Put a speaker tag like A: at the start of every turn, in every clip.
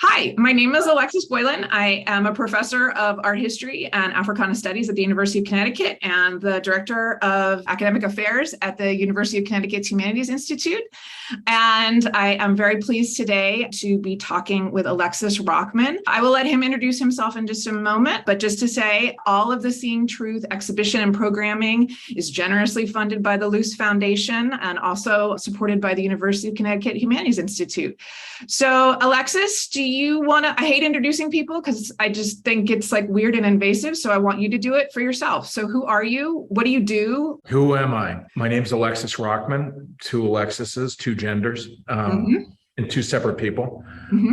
A: Hi, my name is Alexis Boylan. I am a professor of art history and Africana studies at the University of Connecticut and the director of academic affairs at the University of Connecticut's Humanities Institute. And I am very pleased today to be talking with Alexis Rockman. I will let him introduce himself in just a moment, but just to say, all of the Seeing Truth exhibition and programming is generously funded by the Luce Foundation and also supported by the University of Connecticut Humanities Institute. So Alexis, do you want to, I hate introducing people because I just think it's like weird and invasive. So I want you to do it for yourself. So who are you? What do you do?
B: Who am I? My name is Alexis Rockman, two Alexises, two genders, and two separate people.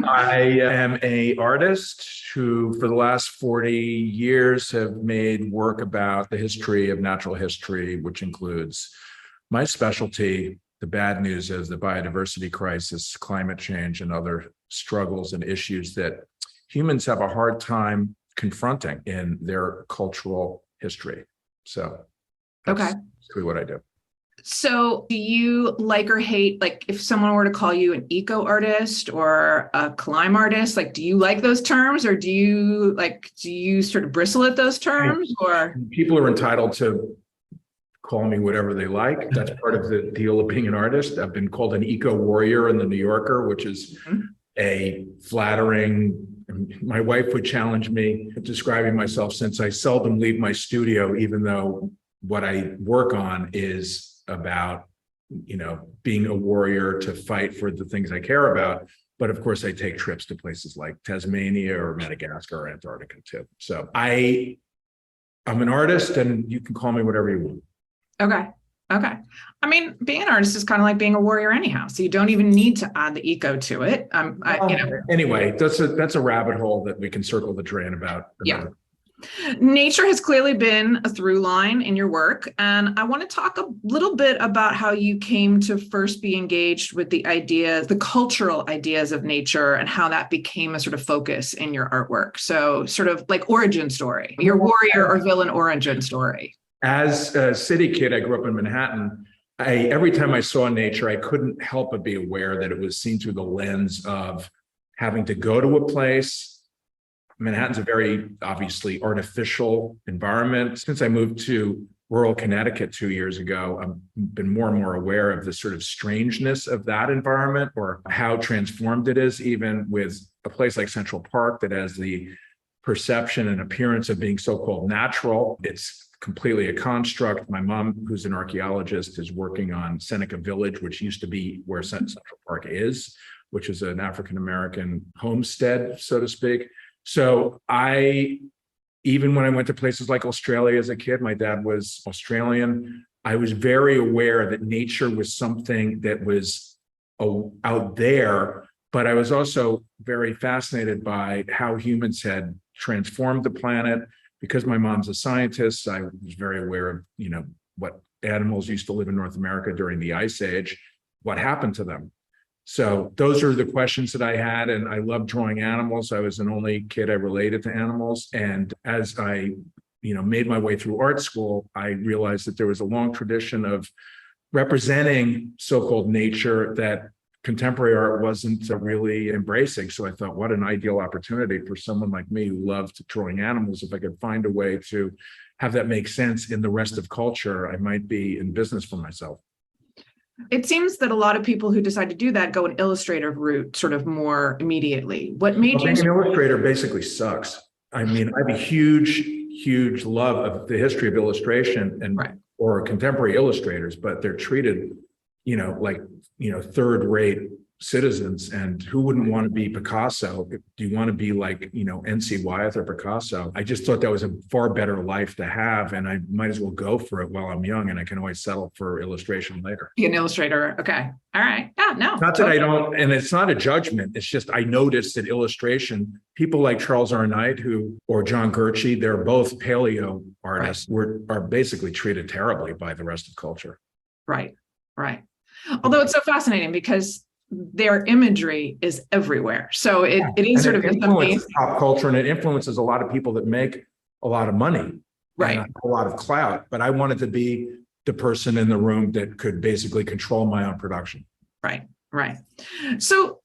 B: I am an artist who for the last 40 years have made work about the history of natural history, which includes my specialty. The bad news is the biodiversity crisis, climate change, and other struggles and issues that humans have a hard time confronting in their cultural history. So that's basically what I do.
A: So do you like or hate, like if someone were to call you an eco artist or a climb artist, like, do you like those terms or do you sort of bristle at those terms? Or
B: people are entitled to call me whatever they like. That's part of the deal of being an artist. I've been called an eco warrior in the New Yorker, which is a flattering. My wife would challenge me describing myself since I seldom leave my studio, even though what I work on is about, being a warrior to fight for the things I care about. But of course, I take trips to places like Tasmania or Madagascar or Antarctica too. So I'm an artist and you can call me whatever you want.
A: Okay. I mean, being an artist is kind of like being a warrior anyhow. So you don't even need to add the eco to it.
B: Anyway, that's a rabbit hole that we can circle the drain about.
A: Yeah. Nature has clearly been a through line in your work. And I want to talk a little bit about how you came to first be engaged with the ideas, the cultural ideas of nature, and how that became a sort of focus in your artwork. So sort of like origin story, your warrior or villain origin story.
B: As a city kid, I grew up in Manhattan. Every time I saw nature, I couldn't help but be aware that it was seen through the lens of having to go to a place. Manhattan's a very obviously artificial environment. Since I moved to rural Connecticut 2 years ago, I've been more and more aware of the sort of strangeness of that environment or how transformed it is, even with a place like Central Park that has the perception and appearance of being so-called natural. It's completely a construct. My mom, who's an archaeologist, is working on Seneca Village, which used to be where Central Park is, which is an African-American homestead, so to speak. So even when I went to places like Australia as a kid, my dad was Australian, I was very aware that nature was something that was out there, but I was also very fascinated by how humans had transformed the planet. Because my mom's a scientist, I was very aware of, what animals used to live in North America during the Ice Age, what happened to them. So those are the questions that I had, and I loved drawing animals. I was an only kid I related to animals. And as I, made my way through art school, I realized that there was a long tradition of representing so-called nature that contemporary art wasn't really embracing. So I thought, what an ideal opportunity for someone like me who loved drawing animals. If I could find a way to have that make sense in the rest of culture, I might be in business for myself.
A: It seems that a lot of people who decide to do that go an illustrative route sort of more immediately. What made you...
B: Being an illustrator basically sucks. I mean, I have a huge love of the history of illustration and or contemporary illustrators, but they're treated, like, third-rate citizens. And who wouldn't want to be Picasso? Do you want to be like, N.C. Wyeth or Picasso? I just thought that was a far better life to have, and I might as well go for it while I'm young, and I can always settle for illustration later.
A: Be an illustrator. Okay. All right. Yeah, no.
B: Not that I don't, and it's not a judgment. It's just I noticed that illustration, people like Charles R. Knight or John Gurche, they're both paleo artists, are basically treated terribly by the rest of culture.
A: Right. Although it's so fascinating because their imagery is everywhere. So it is sort of
B: influences pop culture, and it influences a lot of people that make a lot of money, and a lot of clout. But I wanted to be the person in the room that could basically control my own production.
A: Right. So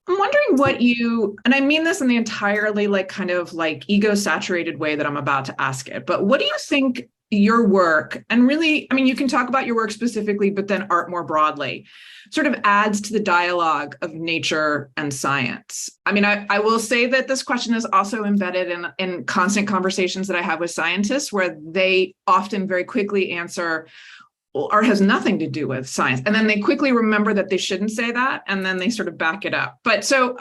A: I'm wondering what you, and I mean this in the entirely like kind of like ego saturated way that I'm about to ask it, but what do you think your work, and really, I mean, you can talk about your work specifically, but then art more broadly, sort of adds to the dialogue of nature and science? I mean, I will say that this question is also embedded in constant conversations that I have with scientists, where they often very quickly answer, well, art has nothing to do with science. And then they quickly remember that they shouldn't say that, and then they sort of back it up. But so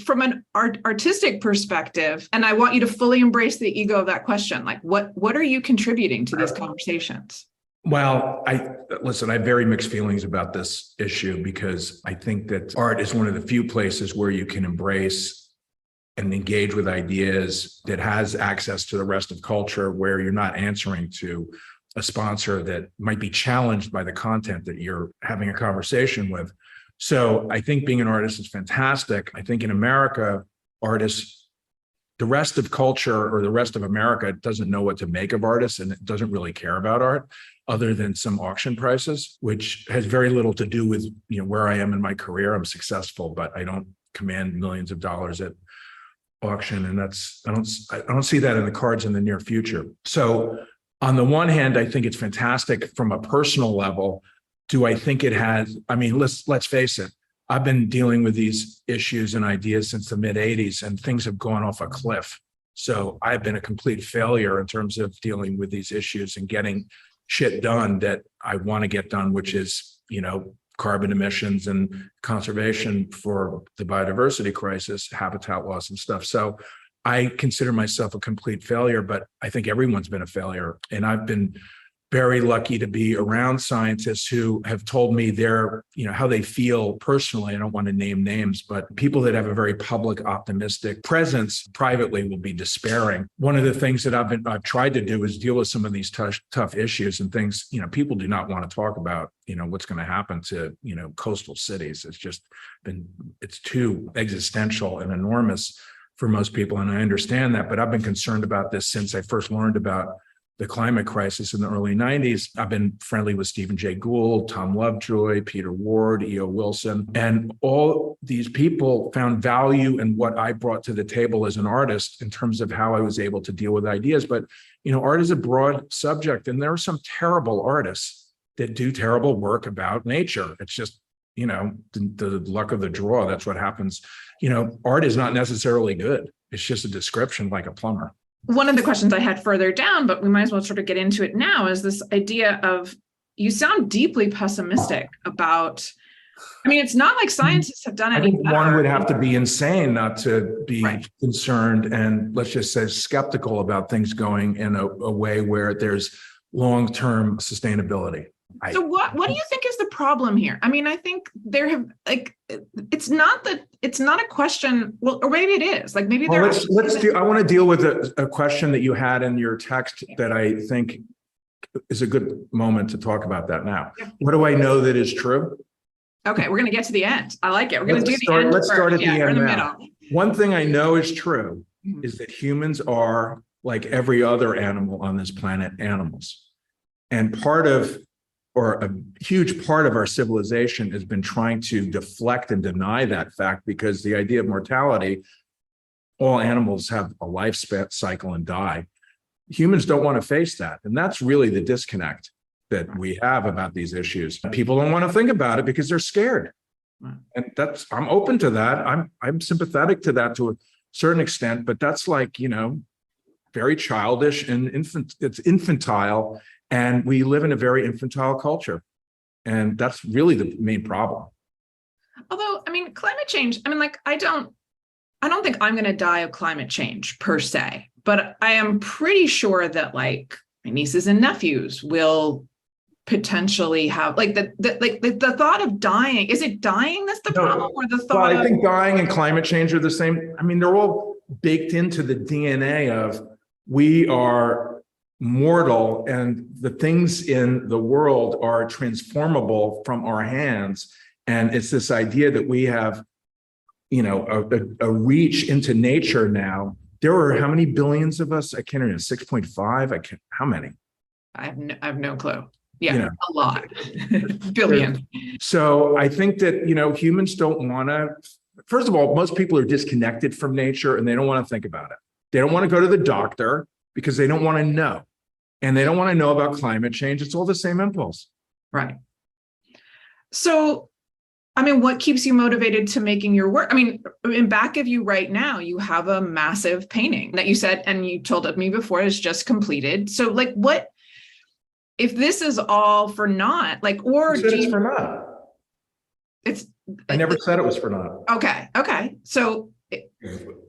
A: from an artistic perspective, and I want you to fully embrace the ego of that question, like what are you contributing to these conversations?
B: Well, listen, I have very mixed feelings about this issue, because I think that art is one of the few places where you can embrace and engage with ideas that has access to the rest of culture, where you're not answering to a sponsor that might be challenged by the content that you're having a conversation with. So I think being an artist is fantastic. I think in America, artists, the rest of culture or the rest of America doesn't know what to make of artists, and it doesn't really care about art other than some auction prices, which has very little to do with, where I am in my career. I'm successful, but I don't command millions of dollars at auction. And I don't see that in the cards in the near future. So on the one hand, I think it's fantastic from a personal level. Do I think it has? I mean, let's face it. I've been dealing with these issues and ideas since the mid 80s, and things have gone off a cliff. So I've been a complete failure in terms of dealing with these issues and getting shit done that I want to get done, which is, carbon emissions and conservation for the biodiversity crisis, habitat loss and stuff. So I consider myself a complete failure, but I think everyone's been a failure. And I've been very lucky to be around scientists who have told me how they feel personally. I don't want to name names, but people that have a very public, optimistic presence privately will be despairing. One of the things that I've tried to do is deal with some of these tough issues and things, people do not want to talk about, what's going to happen to, coastal cities. It's too existential and enormous for most people. And I understand that, but I've been concerned about this since I first learned about the climate crisis in the early 90s. I've been friendly with Stephen Jay Gould, Tom Lovejoy, Peter Ward, E.O. Wilson, and all these people found value in what I brought to the table as an artist in terms of how I was able to deal with ideas. But, art is a broad subject, and there are some terrible artists that do terrible work about nature. It's just, the luck of the draw. That's what happens. Art is not necessarily good. It's just a description, like a plumber.
A: One of the questions I had further down, but we might as well sort of get into it now, is this idea of, you sound deeply pessimistic about, I mean, it's not like scientists have done any better.
B: One would have to be insane not to be concerned and, let's just say, skeptical about things going in a way where there's long-term sustainability.
A: So what do you think is the problem here? I mean, I think it's not a question, well, or maybe it is, like maybe there
B: I want to deal with a question that you had in your text that I think is a good moment to talk about that now. Yeah. What do I know that is true?
A: Okay, we're going to get to the end. I like it. We're going to do the end.
B: Let's start at the end
A: now.
B: Middle. One thing I know is true is that humans are, like every other animal on this planet, animals. And a huge part of our civilization has been trying to deflect and deny that fact, because the idea of mortality, all animals have a life cycle and die. Humans don't want to face that. And that's really the disconnect that we have about these issues. People don't want to think about it because they're scared. And I'm open to that. I'm sympathetic to that to a certain extent, but that's like, very childish and it's infantile. And we live in a very infantile culture. And that's really the main problem.
A: Although, I mean, climate change, I mean, like, I don't think I'm going to die of climate change per se, but I am pretty sure that like my nieces and nephews will potentially have the thought of dying. Is it dying that's the problem, or the thought
B: I think dying and climate change are the same. I mean, they're all baked into the DNA of, we are mortal, and the things in the world are transformable from our hands. And it's this idea that we have, a reach into nature now. There are how many billions of us? I can't remember, 6.5. How many?
A: I have no clue. Yeah, a lot. Billion.
B: So I think that, humans don't want to first of all, most people are disconnected from nature and they don't want to think about it. They don't want to go to the doctor because they don't want to know. And they don't want to know about climate change. It's all the same impulse.
A: Right. So, I mean, what keeps you motivated to making your work? I mean, in back of you right now, you have a massive painting that you said, and you told me before, is just completed. So like, what, if this is all for naught, like, or
B: Who said it's for naught? I never said it was for naught.
A: Okay. So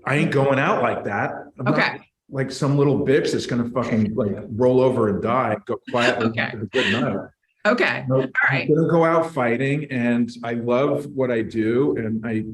B: I ain't going out like that. I'm not like some little bitch that's going to fucking like roll over and die, go quietly have a good night.
A: Okay.
B: No,
A: all right.
B: I'm going to go out fighting, and I love what I do, and I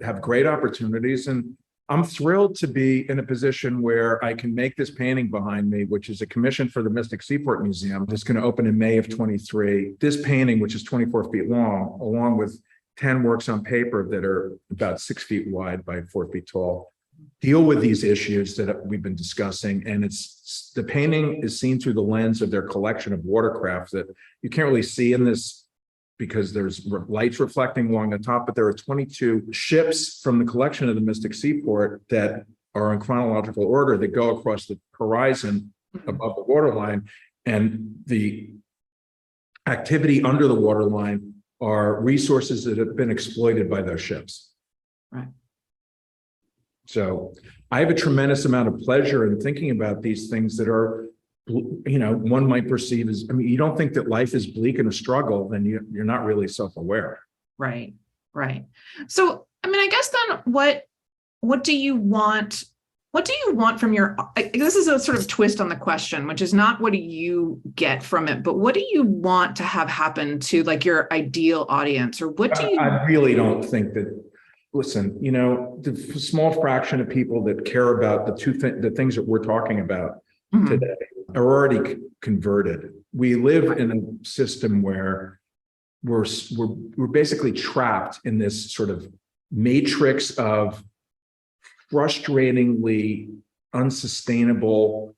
B: have great opportunities, and I'm thrilled to be in a position where I can make this painting behind me, which is a commission for the Mystic Seaport Museum. That's going to open in May of 23. This painting, which is 24 feet long, along with 10 works on paper that are about 6 feet wide by 4 feet tall, deal with these issues that we've been discussing. And it's, the painting is seen through the lens of their collection of watercraft that you can't really see in this because there's lights reflecting along the top, but there are 22 ships from the collection of the Mystic Seaport that are in chronological order that go across the horizon above the waterline, and the activity under the waterline are resources that have been exploited by those ships.
A: Right.
B: So I have a tremendous amount of pleasure in thinking about these things that are, you know, one might perceive as, I mean, you don't think that life is bleak and a struggle, then you're not really self-aware.
A: Right. So, I mean, I guess then what do you want? What do you want from your, this is a sort of twist on the question, which is not what do you get from it, but what do you want to have happen to like your ideal audience, or what do you? I
B: really don't think that, listen, you know, the small fraction of people that care about the things that we're talking about today are already converted. We live in a system where we're basically trapped in this sort of matrix of frustratingly unsustainable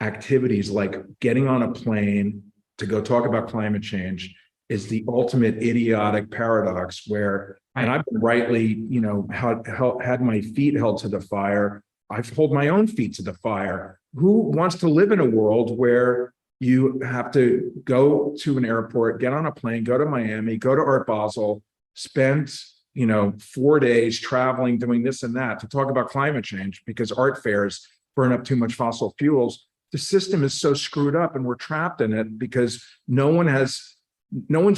B: activities, like getting on a plane to go talk about climate change is the ultimate idiotic paradox where, and I've been rightly, you know, had my feet held to the fire. I've held my own feet to the fire. Who wants to live in a world where you have to go to an airport, get on a plane, go to Miami, go to Art Basel, spend, you know, 4 days traveling, doing this and that to talk about climate change because art fairs burn up too much fossil fuels? The system is so screwed up and we're trapped in it because no one's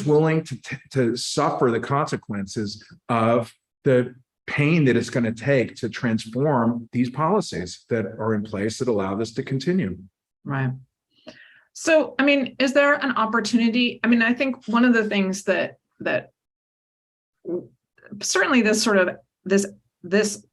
B: willing to suffer the consequences of the pain that it's going to take to transform these policies that are in place that allow this to continue. Right.
A: So, I mean, is there an opportunity? I mean, I think one of the things that certainly this sort of this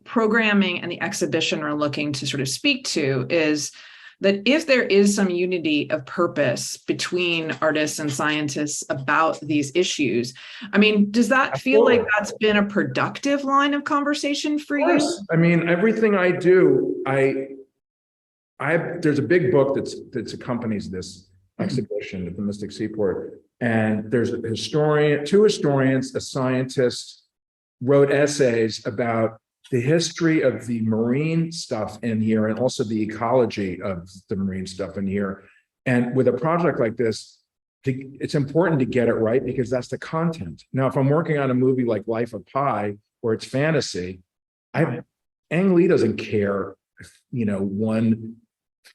A: programming and the exhibition are looking to sort of speak to is that if there is some unity of purpose between artists and scientists about these issues, I mean, does that feel like that's been a productive line of conversation for you?
B: I mean, everything I do, there's a big book that accompanies this exhibition at the Mystic Seaport, and there's a historian, two historians, a scientist, wrote essays about the history of the marine stuff in here and also the ecology of the marine stuff in here. And with a project like this, it's important to get it right because that's the content. Now, if I'm working on a movie like Life of Pi, where it's fantasy, Ang Lee doesn't care if, you know, one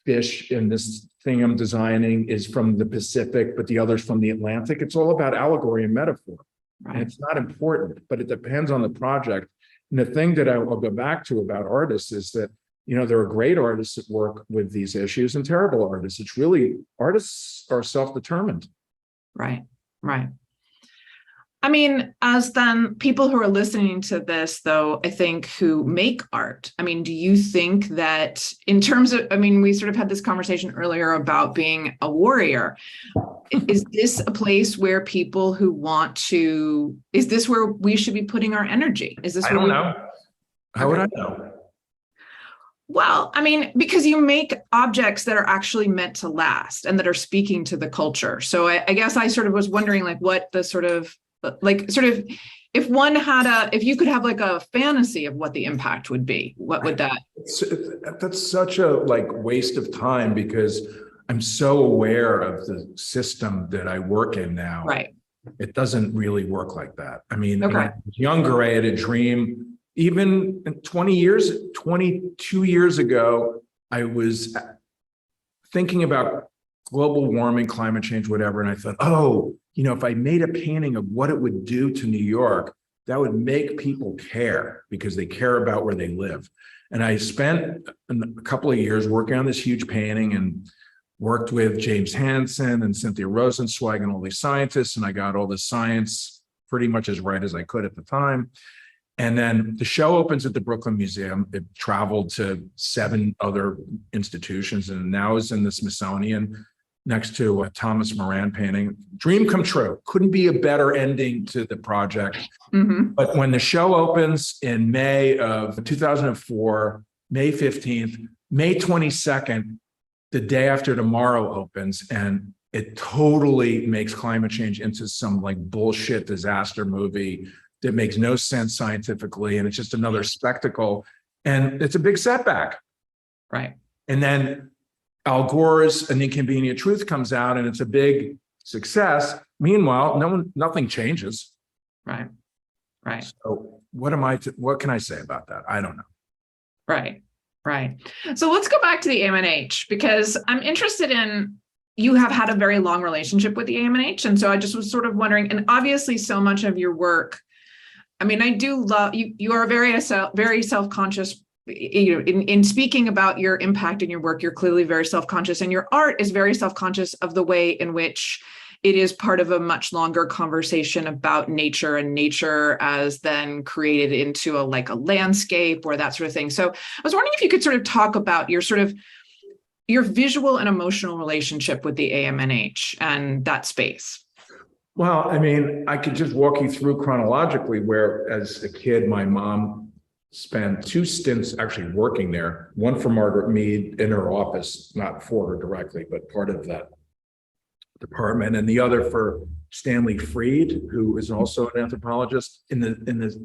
B: fish in this thing I'm designing is from the Pacific, but the other's from the Atlantic. It's all about allegory and metaphor. Right. And it's not important, but it depends on the project. And the thing that I'll go back to about artists is that, you know, there are great artists that work with these issues and terrible artists. It's really, artists are self-determined.
A: Right. I mean, as then people who are listening to this, though, I think who make art, I mean, do you think that in terms of, I mean, we sort of had this conversation earlier about being a warrior. Is this a place where people who want to, is this where we should be putting our energy? Is this?
B: I don't know. How would I know?
A: Well, I mean, because you make objects that are actually meant to last and that are speaking to the culture. So I guess I sort of was wondering like what the sort of like sort of, if you could have like a fantasy of what the impact would be, what would that?
B: That's such a like waste of time because I'm so aware of the system that I work in now.
A: Right.
B: It doesn't really work like that. I mean, when I
A: Okay.
B: was younger, I had a dream. Even 22 years ago, I was thinking about global warming, climate change, whatever. And I thought, oh, if I made a painting of what it would do to New York, that would make people care because they care about where they live. And I spent a couple of years working on this huge painting and worked with James Hansen and Cynthia Rosenzweig and all these scientists. And I got all the science pretty much as right as I could at the time. And then the show opens at the Brooklyn Museum. It traveled to 7 other institutions and now is in the Smithsonian next to a Thomas Moran painting. Dream come true. Couldn't be a better ending to the project.
A: Mm-hmm.
B: But when the show opens in May of 2004, May 15th, May 22nd, the day after tomorrow opens, and it totally makes climate change into some like bullshit disaster movie that makes no sense scientifically. And it's just another spectacle. And it's a big setback.
A: Right.
B: And then Al Gore's An Inconvenient Truth comes out and it's a big success. Meanwhile, nothing changes.
A: Right. Right.
B: So what can I say about that? I don't know.
A: Right. Right. So let's go back to the AMNH because I'm interested in, you have had a very long relationship with the AMNH. And so I just was sort of wondering, and obviously so much of your work, I mean, I do love, you are very self-conscious. In speaking about your impact in your work, you're clearly very self-conscious, and your art is very self-conscious of the way in which it is part of a much longer conversation about nature and nature as then created into a landscape or that sort of thing. So I was wondering if you could sort of talk about your visual and emotional relationship with the AMNH and that space.
B: Well, I mean, I could just walk you through chronologically where as a kid, my mom spent 2 stints actually working there, one for Margaret Mead in her office, not for her directly, but part of that department, and the other for Stanley Fried, who is also an anthropologist in the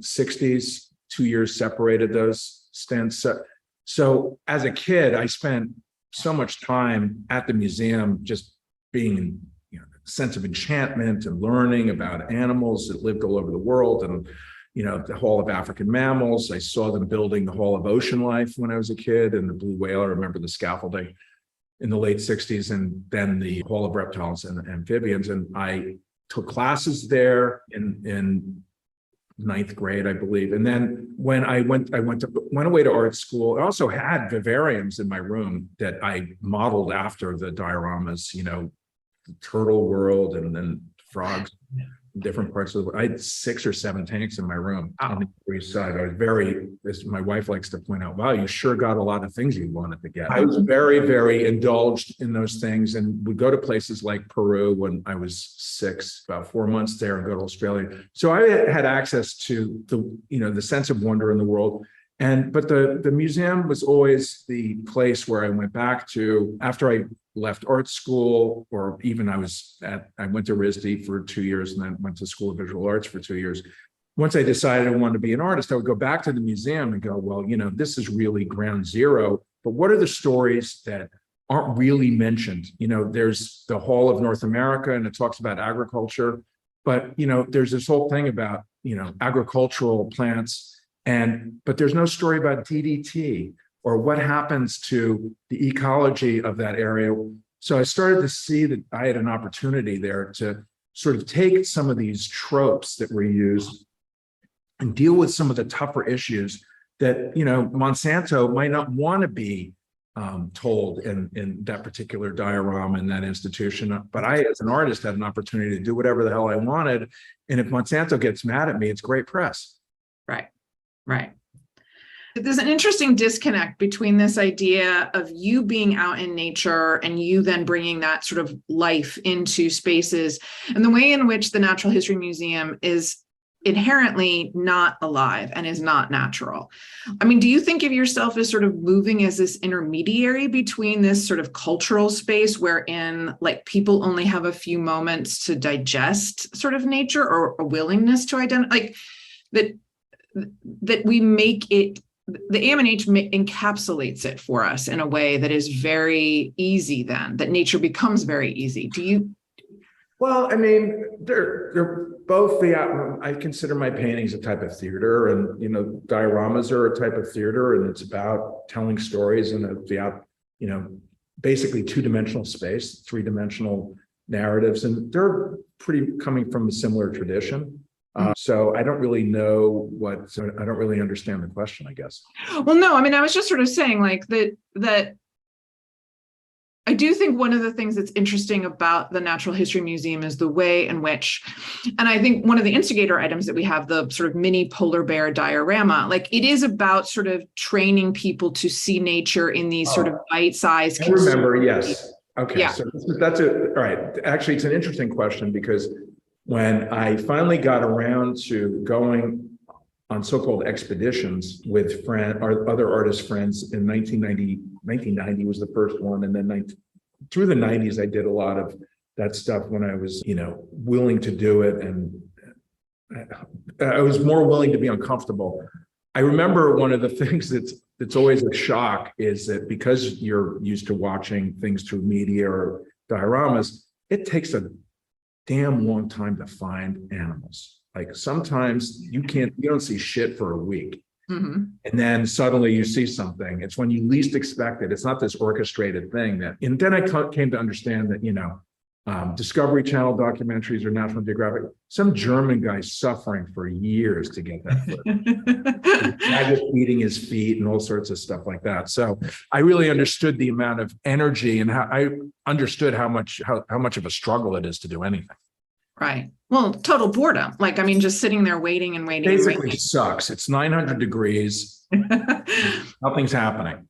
B: 60s. 2 years separated those stints. So as a kid, I spent so much time at the museum just being a sense of enchantment and learning about animals that lived all over the world and the Hall of African Mammals. I saw them building the Hall of Ocean Life when I was a kid, and the blue whale. I remember the scaffolding in the late 60s, and then the Hall of Reptiles and Amphibians. And I took classes there in 9th grade, I believe. And then when I went away to art school, I also had vivariums in my room that I modeled after the dioramas, the turtle world and then frogs. Different parts of the world. I had 6 or 7 tanks in my room on the Upper East Side. I was as my wife likes to point out, wow, you sure got a lot of things you wanted to get. I was very, very indulged in those things and would go to places like Peru when I was 6, about 4 months there, and go to Australia. So I had access to the sense of wonder in the world. But the museum was always the place where I went back to after I left art school, or even I went to RISD for 2 years and then went to School of Visual Arts for 2 years. Once I decided I wanted to be an artist, I would go back to the museum and go, well, this is really ground zero, but what are the stories that aren't really mentioned? There's the Hall of North America and it talks about agriculture, but there's this whole thing about, agricultural plants, but there's no story about DDT or what happens to the ecology of that area. So I started to see that I had an opportunity there to sort of take some of these tropes that were used and deal with some of the tougher issues that, Monsanto might not want to be told in that particular diorama in that institution. But I, as an artist, had an opportunity to do whatever the hell I wanted. And if Monsanto gets mad at me, it's great press.
A: Right. Right. There's an interesting disconnect between this idea of you being out in nature and you then bringing that sort of life into spaces, and the way in which the Natural History Museum is inherently not alive and is not natural. I mean, do you think of yourself as sort of moving as this intermediary between this sort of cultural space wherein like people only have a few moments to digest sort of nature, or a willingness to identify, like that we make it, the AMNH encapsulates it for us in a way that is very easy, then that nature becomes very easy. Do you?
B: Well, I mean, they're both I consider my paintings a type of theater, and, you know, dioramas are a type of theater, and it's about telling stories in basically two-dimensional space, three-dimensional narratives, and they're pretty coming from a similar tradition. So I don't really know I don't really understand the question, I guess.
A: Well, no, I mean, I was just sort of saying like that I do think one of the things that's interesting about the Natural History Museum is the way in which, and I think one of the instigator items that we have, the sort of mini polar bear diorama, like it is about sort of training people to see nature in these sort of bite-sized.
B: I remember, yes. Okay,
A: yeah.
B: So that's it. All right. Actually, it's an interesting question, because when I finally got around to going on so-called expeditions with our other artist friends in 1990 was the first one. And then through the 90s, I did a lot of that stuff when I was, willing to do it. And I was more willing to be uncomfortable. I remember one of the things that's always a shock is that because you're used to watching things through media or dioramas, it takes a damn long time to find animals. Like sometimes you don't see shit for a week. Mm-hmm. And then suddenly you see something. It's when you least expect it. It's not this orchestrated thing and then I came to understand that, Discovery Channel documentaries or National Geographic, some German guy suffering for years to get that footage. Guy just eating his feet and all sorts of stuff like that. So I really understood the amount of energy, and how I understood how much of a struggle it is to do anything.
A: Right. Well, total boredom. Like, I mean, just sitting there waiting and waiting.
B: Basically, it sucks. It's 900 degrees. Nothing's happening.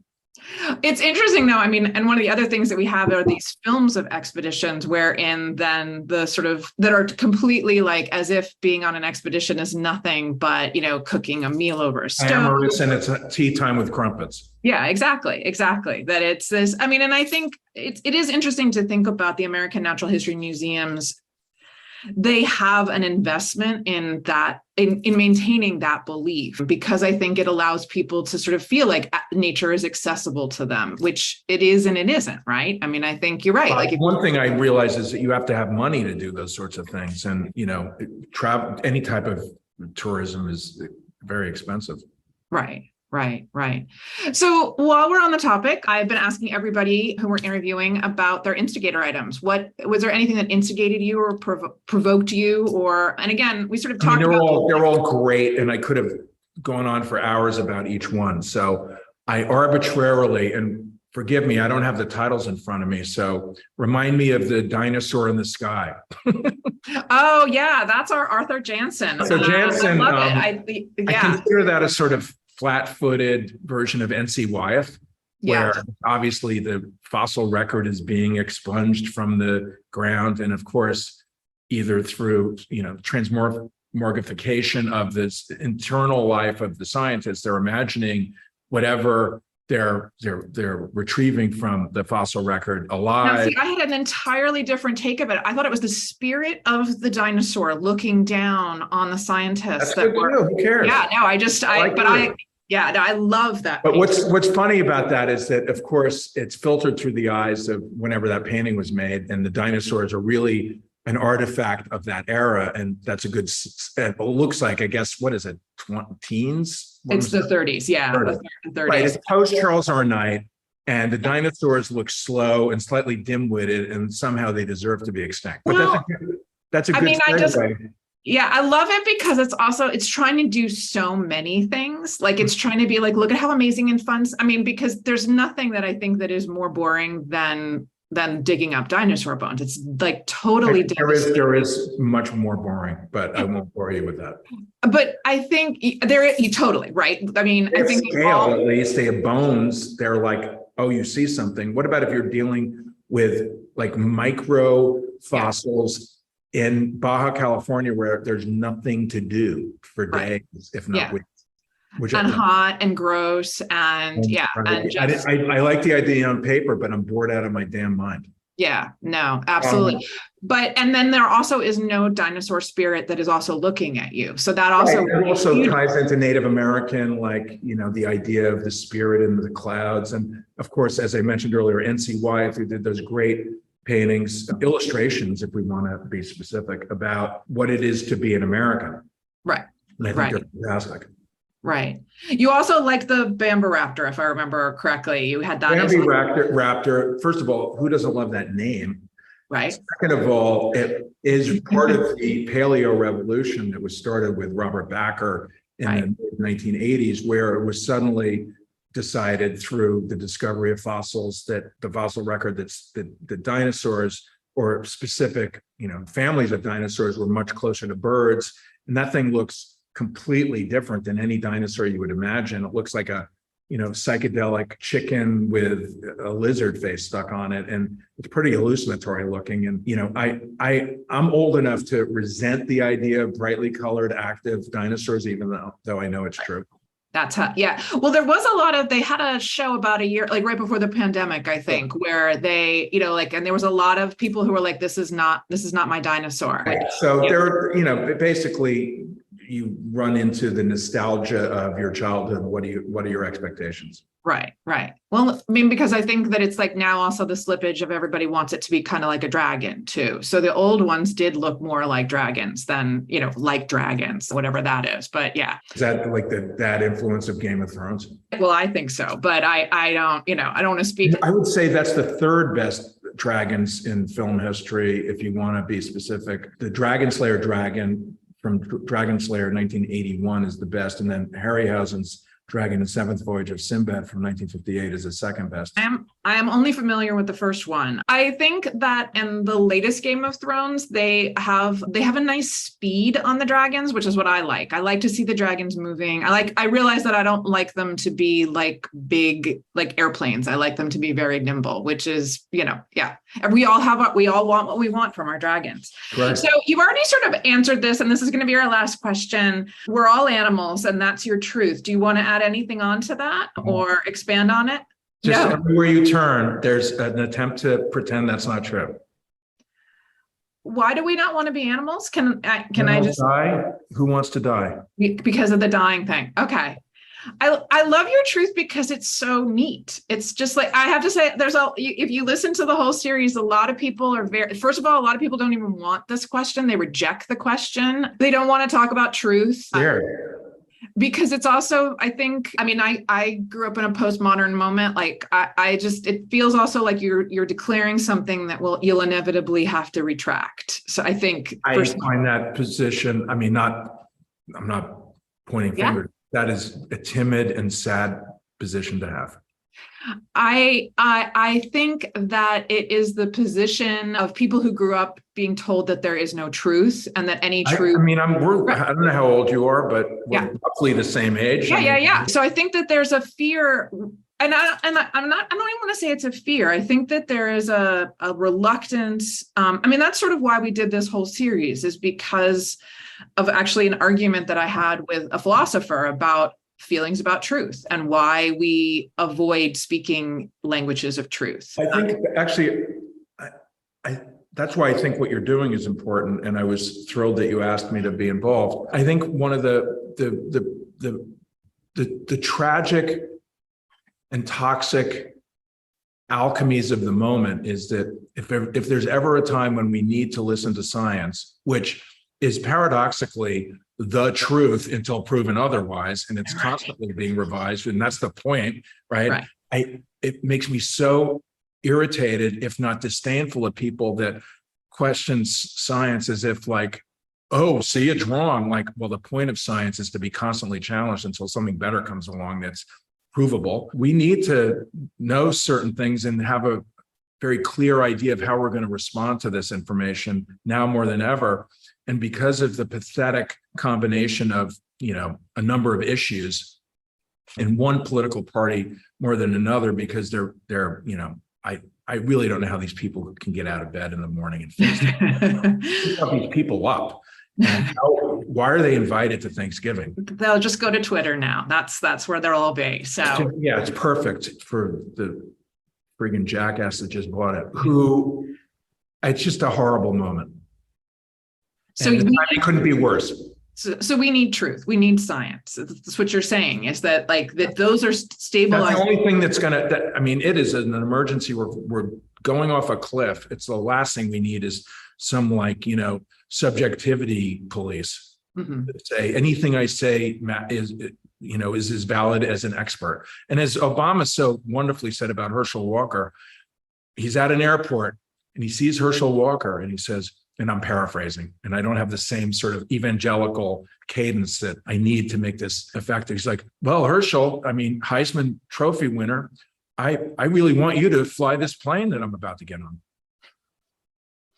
A: It's interesting, though. I mean, and one of the other things that we have are these films of expeditions wherein then the sort of that are completely like as if being on an expedition is nothing but, cooking a meal over a stove.
B: Amorous, and it's a tea time with crumpets.
A: Yeah, exactly. That it's this. I mean, and I think it is interesting to think about the American Natural History Museums. They have an investment in that, in maintaining that belief, because I think it allows people to sort of feel like nature is accessible to them, which it is and it isn't, right? I mean, I think you're right. Like
B: one thing I realize is that you have to have money to do those sorts of things, and travel, any type of tourism is very expensive.
A: Right. So while we're on the topic, I've been asking everybody who we're interviewing about their instigator items. What was there anything that instigated you or provoked you? And again, we sort of talked
B: they're all great, and I could have gone on for hours about each one. So I arbitrarily, and forgive me, I don't have the titles in front of me. So remind me of the dinosaur in the sky.
A: Oh yeah, that's our Arthur Jansen.
B: So Jansen,
A: I love it.
B: I consider that a sort of flat-footed version of N.C. Wyeth, where obviously the fossil record is being expunged from the ground, and of course, either through transmorgification of this internal life of the scientists, they're imagining whatever they're retrieving from the fossil record alive.
A: Now, see, I had an entirely different take of it. I thought it was the spirit of the dinosaur looking down on the scientists.
B: That's good too. Who cares?
A: Yeah, no, I love that.
B: But what's funny about that is that, of course, it's filtered through the eyes of whenever that painting was made, and the dinosaurs are really an artifact of that era, and that's a good. It looks like, I guess, what is it? Teens?
A: It's the 30s, yeah,
B: 30s.
A: The 30s.
B: Right, it's post Charles R. Knight, and the dinosaurs look slow and slightly dim-witted, and somehow they deserve to be extinct. But that's a good segue.
A: Yeah, I love it because it's trying to do so many things. Like it's trying to be like, look at how amazing and fun. I mean, because there's nothing that I think that is more boring than digging up dinosaur bones. It's like totally different.
B: There is much more boring, but I won't bore you with that.
A: But I think you're totally right. I mean, I think
B: scale, at least they have bones. They're like, oh, you see something. What about if you're dealing with like micro fossils? in Baja California, where there's nothing to do for days, if not weeks. Which
A: and hot and gross and and just
B: I like the idea on paper, but I'm bored out of my damn mind.
A: Yeah, no, absolutely. And then there also is no dinosaur spirit that is also looking at you. So that also
B: ties into Native American, like, the idea of the spirit in the clouds. And of course, as I mentioned earlier, NC Wyeth, who did those great paintings, illustrations, if we want to be specific, about what it is to be an American.
A: Right.
B: And I think they're fantastic.
A: Right. You also like the Bambiraptor, if I remember correctly. You had that.
B: Bambiraptor. First of all, who doesn't love that name?
A: Right.
B: Second of all, it is part of the paleo revolution that was started with Robert Bacher in the 1980s, where it was suddenly decided through the discovery of fossils, that the fossil record, that the dinosaurs, or specific, families of dinosaurs, were much closer to birds. And that thing looks completely different than any dinosaur you would imagine. It looks like a, psychedelic chicken with a lizard face stuck on it. And it's pretty hallucinatory looking. And, I'm old enough to resent the idea of brightly colored active dinosaurs, even though I know it's true.
A: That's how, well, there was they had a show about a year, like right before the pandemic, I think, where they, and there was a lot of people who were like, this is not my dinosaur.
B: So there, basically, you run into the nostalgia of your childhood. What are your expectations?
A: Right. Well, I mean, because I think that it's like now also the slippage of everybody wants it to be kind of like a dragon too. So the old ones did look more like dragons than, like dragons, whatever that is. But yeah.
B: Is that like that influence of Game of Thrones?
A: Well, I think so, but I don't, I don't want to speak.
B: I would say that's the third best dragons in film history. If you want to be specific, the Dragon Slayer dragon from Dragon Slayer 1981 is the best. And then Harryhausen's Dragon and Seventh Voyage of Sinbad from 1958 is the second best.
A: I am only familiar with the first one. I think that in the latest Game of Thrones, they have a nice speed on the dragons, which is what I like. I like to see the dragons moving. I realize that I don't like them to be like big, like airplanes. I like them to be very nimble, which is, And we all want what we want from our dragons.
B: Right.
A: So you've already sort of answered this, and this is going to be our last question. We're all animals, and that's your truth. Do you want to add anything on to that or expand on it?
B: Just everywhere you turn, there's an attempt to pretend that's not true.
A: Why do we not want to be animals? Can I just
B: die? Who wants to die?
A: Because of the dying thing. Okay. I love your truth because it's so neat. It's just like, I have to say, if you listen to the whole series, a lot of people are first of all, a lot of people don't even want this question. They reject the question. They don't want to talk about truth. Because it's also, I grew up in a postmodern moment. Like it feels also like you're declaring something that you'll inevitably have to retract. So I think
B: I find that position, I'm not pointing fingers. That is a timid and sad position to have.
A: I think that it is the position of people who grew up being told that there is no truth and that any truth.
B: I don't know how old you are, but we're roughly the same age.
A: Yeah. So I think that there's a fear, and I don't even want to say it's a fear. I think that there is a reluctance. That's sort of why we did this whole series, is because of actually an argument that I had with a philosopher about feelings about truth and why we avoid speaking languages of truth.
B: I think actually, that's why I think what you're doing is important. And I was thrilled that you asked me to be involved. I think one of the tragic and toxic alchemies of the moment is that if there's ever a time when we need to listen to science, which is paradoxically the truth until proven otherwise, and it's constantly being revised, and that's the point, right? It makes me so irritated, if not disdainful, of people that questions science as if like, oh, see, it's wrong. Like, well, the point of science is to be constantly challenged until something better comes along that's provable. We need to know certain things and have a very clear idea of how we're going to respond to this information now more than ever. And because of the pathetic combination of, a number of issues in one political party more than another, because they're, I really don't know how these people can get out of bed in the morning and face these people up. And why are they invited to Thanksgiving?
A: They'll just go to Twitter now. That's where they'll all be. So
B: yeah, it's perfect for the friggin' jackass that just bought it. Who, it's just a horrible moment.
A: So
B: it couldn't be worse.
A: So we need truth. We need science. That's what you're saying, is that like that those are stable.
B: That's the only thing that's I mean, it is an emergency. We're going off a cliff. It's the last thing we need is some subjectivity police. Say anything I say is as valid as an expert. And as Obama so wonderfully said about Herschel Walker, he's at an airport and he sees Herschel Walker and he says, and I'm paraphrasing, and I don't have the same sort of evangelical cadence that I need to make this effective. He's like, well, Herschel, I mean, Heisman Trophy winner, I really want you to fly this plane that I'm about to get on.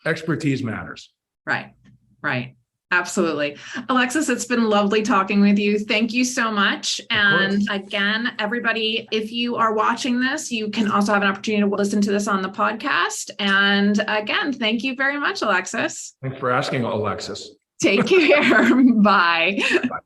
B: Expertise matters.
A: Right. Absolutely. Alexis, it's been lovely talking with you. Thank you so much. And again, everybody, if you are watching this, you can also have an opportunity to listen to this on the podcast. And again, thank you very much, Alexis.
B: Thanks for asking, Alexis.
A: Take care. Bye.
B: Bye.